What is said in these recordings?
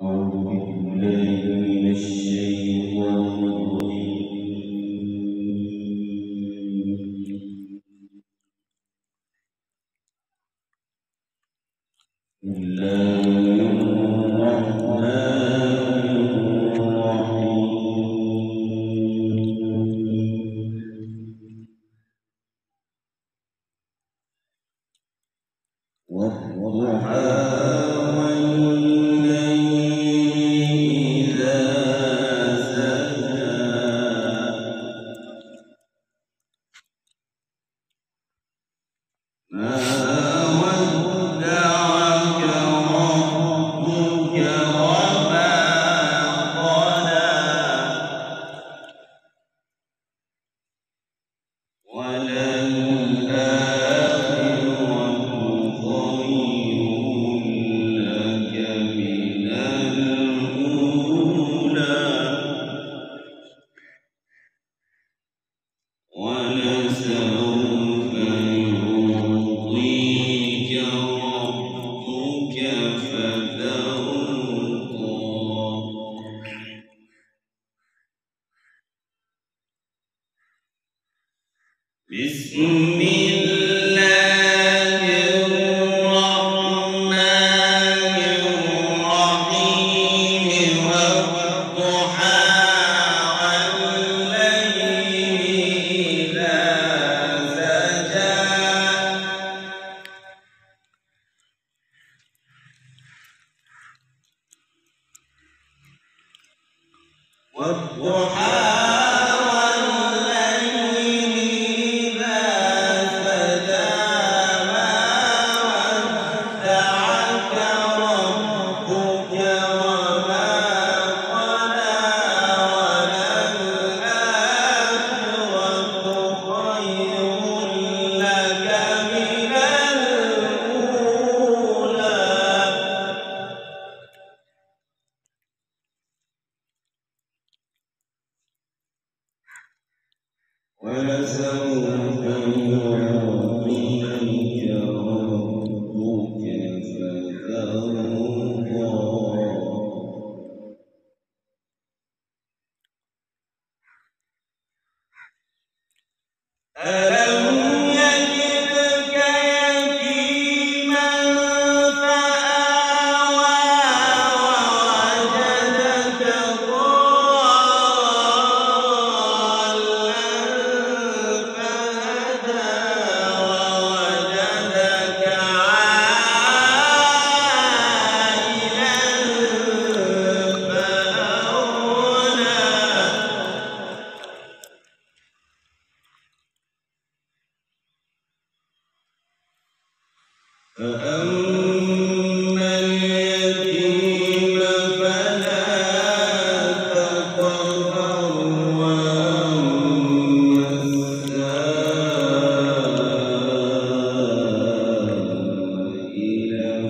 أعوذ بالله من الشيطان الرجيم. بسم الله الرحمن الرحيم. والضحى بسم الله الرحمن الرحيم. والضحى والليل إذا سجى والضحى ولسوف يعطيك ربك فترضى. ألم يجدك يتيما فآوى ووجدك فأما اليتيم فلا تقهر وأما السائل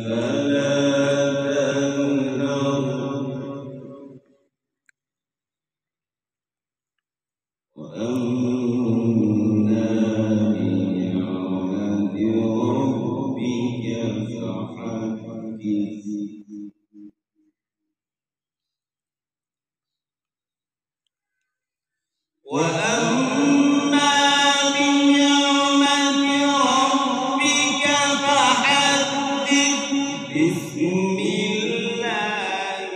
فلا تنهر وأما بنعمة ربك فحدث. وأما بنعمة ربك فحدث. بسم الله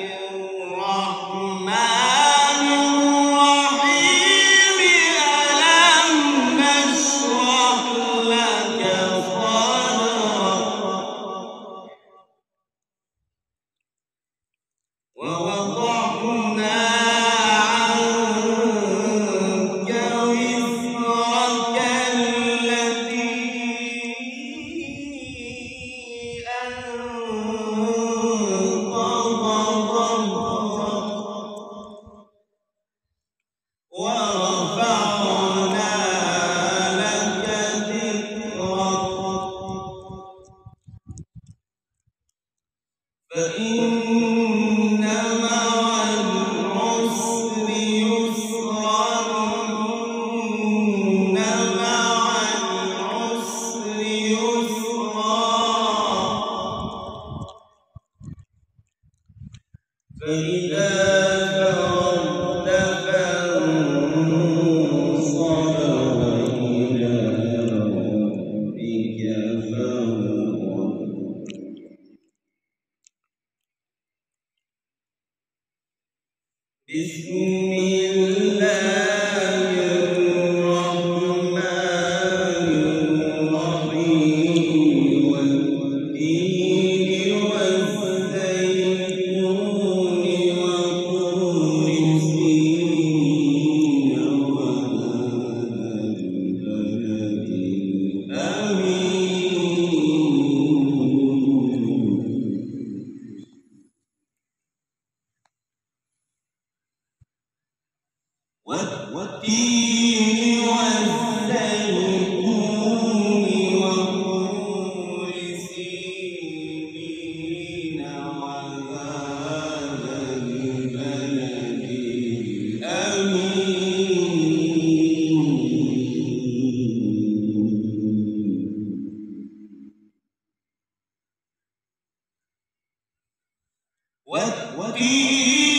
الرحمن الرحيم. ألم نشرح لك صدرك ووضعنا عنك وزرك الذي أنقض ظهرك ورفعنا لك ذكرك. فإن مع العسر يسرا. إن مع العسر يسرا. فإذا فرغت فانصب وإلى ربك فارغب. بسم الله الرحمن الرحيم والتين والزيتون وطور سينين وهذا البلد والتين والزيتون وطور سينين وهذا البلد الأمين. والتين